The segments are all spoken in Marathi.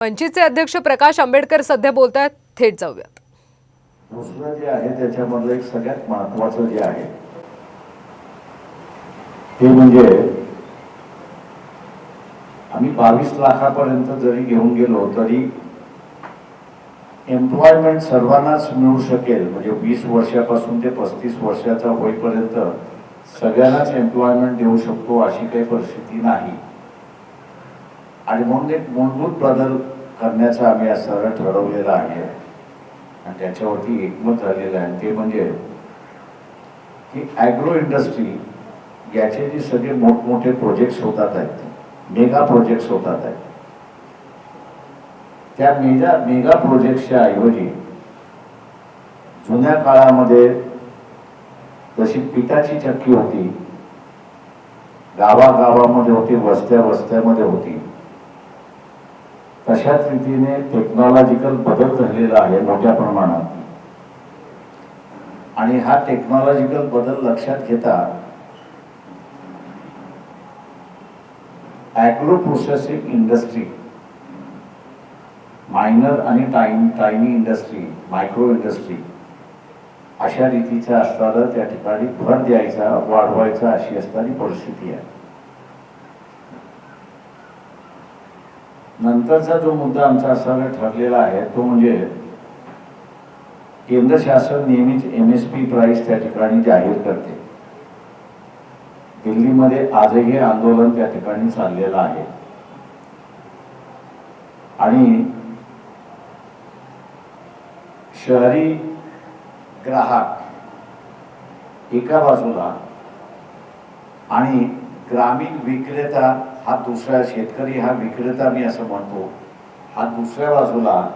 मंचचे अध्यक्ष प्रकाश आंबेडकर सध्या बोलतायत, थेट जाऊयात. दुसरं जे आहे त्याच्यामधलं एक सगळ्यात महत्त्वाचं जे आहे ते म्हणजे आम्ही 22 लाखापर्यंत जरी घेऊन गेलो तरी एम्प्लॉयमेंट सर्वांनाच मिळू शकेल. म्हणजे 20 वर्षापासून ते 35 वर्षाचा होईपर्यंत सगळ्यांनाच एम्प्लॉयमेंट देऊ शकतो अशी काही परिस्थिती नाही. आणि म्हणून एक मूलभूत बदल करण्याचं आम्ही असं ठरवलेलं आहे आणि त्याच्यावरती एकमत झालेलं आहे. ते म्हणजे की ॲग्रो इंडस्ट्री याचे जे सगळे मोठमोठे प्रोजेक्ट्स होतात आहेत, मेगा प्रोजेक्ट्स होतात आहेत, त्या मेगा प्रोजेक्ट्सच्या ऐवजी जुन्या काळामध्ये जशी पिठाची चक्की होती, गावागावामध्ये होती, वस्त्या वस्त्यामध्ये होती, तशाच रीतीने टेक्नॉलॉजिकल बदल झालेला आहे मोठ्या प्रमाणात. आणि हा टेक्नॉलॉजिकल बदल लक्षात घेता ॲग्रो प्रोसेसिंग इंडस्ट्री, मायनर आणि टायनी इंडस्ट्री, मायक्रो इंडस्ट्री अशा रीतीचा असताना त्या ठिकाणी भर द्यायचा, वाढवायचा अशी असणारी परिस्थिती आहे. नंतरचा जो मुद्दा आमचा असायला ठरलेला आहे तो म्हणजे केंद्र शासन नेहमीच MSP प्राइस त्या ठिकाणी जाहीर करते. दिल्लीमध्ये आजही आंदोलन त्या ठिकाणी चाललेलं आहे आणि शहरी ग्राहक एका बाजूला आणि ग्रामीण विक्रेता हा दुसरा, शेतकरी हा विक्रेता मी असं म्हणतो, हा दुसऱ्या बाजूला,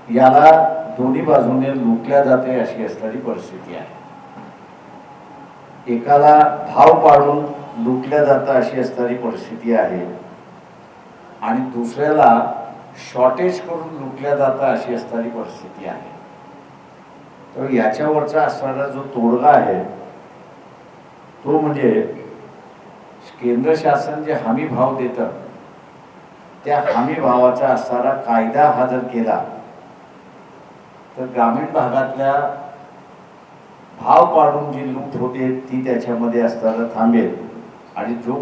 याला दोन्ही बाजूने लुटल्या जाते अशी असणारी परिस्थिती आहे. एकाला भाव पाडून लुटल्या जातं अशी असणारी परिस्थिती आहे आणि दुसऱ्याला शॉर्टेज करून लुटल्या जातं अशी असणारी परिस्थिती आहे. तर याच्यावरचा असणारा जो तोडगा आहे तो म्हणजे केंद्र शासन जे हमी भाव देतं त्या हमी भावाचा असणारा कायदा हा जर केला तर ग्रामीण भागातल्या भाव पाडून जी लूट होते ती त्याच्यामध्ये असताना थांबेल आणि जो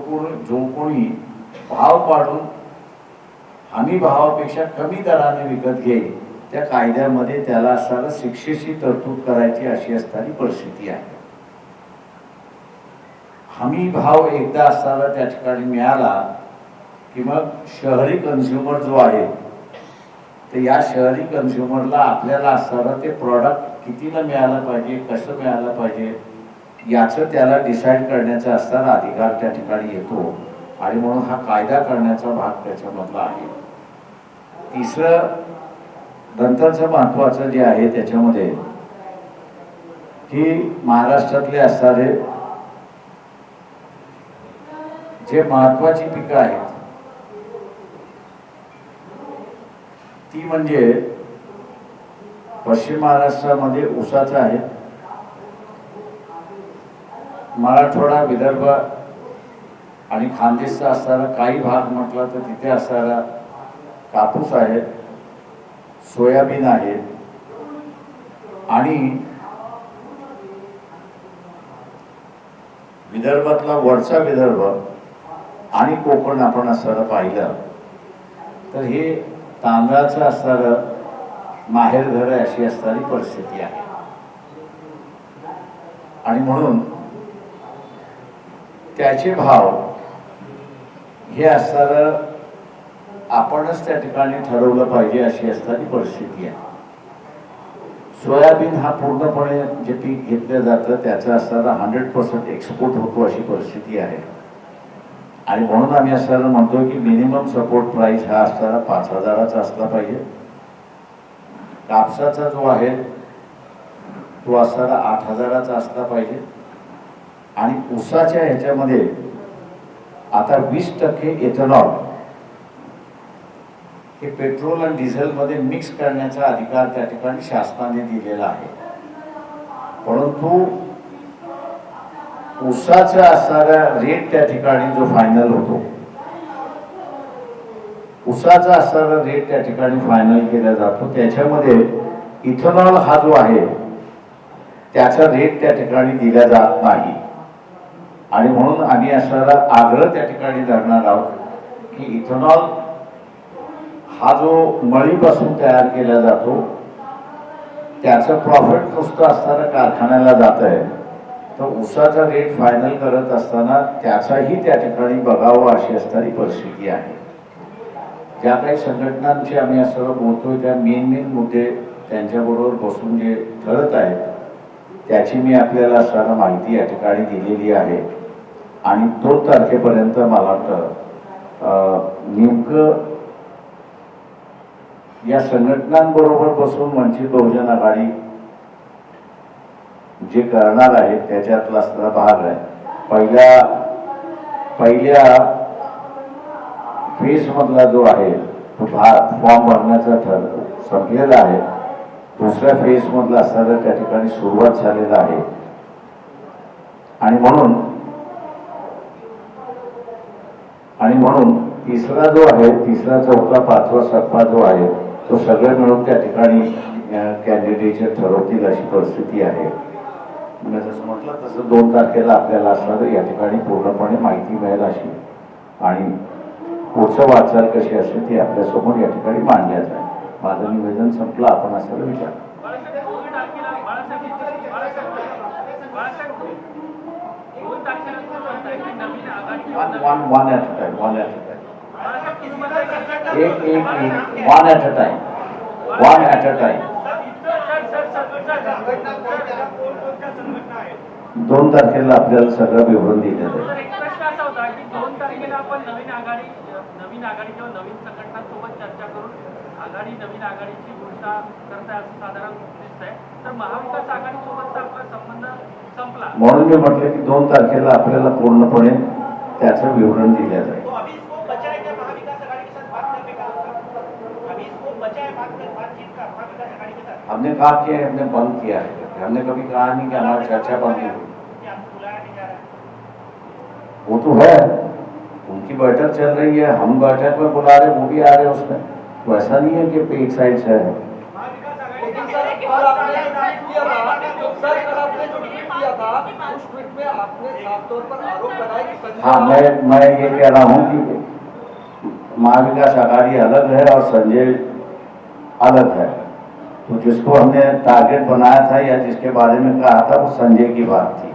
कोणी भाव पाडून हमी भावापेक्षा कमी दराने विकत घेईल त्या कायद्यामध्ये त्याला असताना शिक्षेची तरतूद करायची अशी असणारी परिस्थिती आहे. हमी भाव एकदा असताना त्या ठिकाणी मिळाला की मग शहरी कन्झ्युमर जो आहे तर या शहरी कन्झ्युमरला आपल्याला असताना ते प्रॉडक्ट कितीला मिळालं पाहिजे, कसं मिळालं पाहिजे याचं त्याला डिसाईड करण्याचा असताना अधिकार त्या ठिकाणी येतो आणि म्हणून हा कायदा करण्याचा भाग त्याच्यामधला आहे. तिसरं नंतरचं महत्त्वाचं जे आहे त्याच्यामध्ये की महाराष्ट्रातले असणारे जे महत्वाची पिकं आहेत ती म्हणजे पश्चिम महाराष्ट्रामध्ये ऊसाचं आहे, मराठवाडा, विदर्भ आणि खानदेशचा असणारा काही भाग म्हटला तर तिथे असणारा कापूस आहे, सोयाबीन आहे आणि विदर्भातला वरचा विदर्भ आणि कोकण आपण असताना पाहिलं तर हे तांदळाचं असणारं माहेरघर अशी असणारी परिस्थिती आहे. आणि म्हणून त्याचे भाव हे असणारं आपणच त्या ठिकाणी ठरवलं पाहिजे अशी असणारी परिस्थिती आहे. सोयाबीन हा पूर्णपणे जे पीक घेतलं जातं त्याचा असणारा 100% एक्सपोर्ट होतो अशी परिस्थिती आहे आणि म्हणून आम्ही असताना म्हणतो की मिनिमम सपोर्ट प्राइस हा असताना 5,000चा असला पाहिजे. कापसाचा जो आहे तो असताना 8,000चा असला पाहिजे आणि ऊसाच्या ह्याच्यामध्ये आता 20% इथेनॉल हे पेट्रोल आणि डिझेलमध्ये मिक्स करण्याचा अधिकार त्या ठिकाणी शासनाने दिलेला आहे. परंतु ऊसाचा असणारा रेट त्या ठिकाणी जो फायनल होतो ऊसाचा असणारा रेट त्या ठिकाणी फायनल केला जातो. त्याच्यामध्ये इथेनॉल हा जो आहे त्याचा रेट त्या ठिकाणी दिला जात नाही आणि म्हणून आम्ही असणारा आग्रह त्या ठिकाणी धरणार आहोत की इथेनॉल हा जो मळीपासून तयार केला जातो त्याचं प्रॉफिट नुसतं असताना कारखान्याला जात आहे, तर ऊसाचा रेट फायनल करत असताना त्याचाही त्या ठिकाणी बघावं अशी असणारी परिस्थिती आहे. ज्या काही संघटनांशी आम्ही असं बोलतोय त्या मेन मुद्दे त्यांच्याबरोबर बसून जे ठरत आहेत त्याची मी आपल्याला असताना माहिती या ठिकाणी दिलेली आहे आणि 2 तारखेपर्यंत मला वाटतं नेमकं या संघटनांबरोबर बसून वंचित बहुजन आघाडी जे करणार आहे त्याच्यातला असणारा भाग आहे. पहिल्या फेज मधला जो आहे तो फॉर्म भरण्याचा संपलेला आहे. दुसऱ्या फेज मधला असणारा त्या ठिकाणी सुरुवात झालेला आहे आणि म्हणून तिसरा जो आहे, तिसरा चौथा पाचवा टप्पा जो आहे तो सगळे मिळून त्या ठिकाणी कॅन्डिडेट ठरवतील अशी परिस्थिती आहे. जसं म्हटलं तसं 2 तारखेला आपल्याला असणार या ठिकाणी पूर्णपणे माहिती मिळेल अशी आणि पुढचं वाटचाल कशी असेल ती आपल्यासमोर या ठिकाणी मांडण्यात आहे. माझं निवेदन संपलं. आपण असं विचार one at a time. One at a time. 2 तारखेला आपल्याला सगळं विवरण दिलं जाईल. एक प्रश्न असा होता की 2 तारखेला आपण नवीन आघाडी किंवा नवीन संघटनांसोबत चर्चा करून नवीन आघाडीची घोषणा करताय असं साधारण दिसतंय. तर महाविकास आघाडी सोबतचा आपला संबंध संपला म्हणून मी म्हटलं की 2 तारखेला आपल्याला पूर्णपणे त्याचं विवरण दिलं जाईल. हमने कहा किया है, हमने बंद किया है. हमने कभी कहा नहीं कि हमारी चर्चा बंद हुई. वो तो है, उनकी बैठक चल रही है, हम बैठक में बुला रहे, वो भी आ रहे उसमें. तो ऐसा नहीं है कि एक साइड से है. हाँ, मैं ये कह रहा हूँ कि महाविकास आघाड़ी अलग है और संजय अलग है. तो जिसको हमने टारगेट बनाया था या जिसके बारे में कहा था वो संजय की बात थी.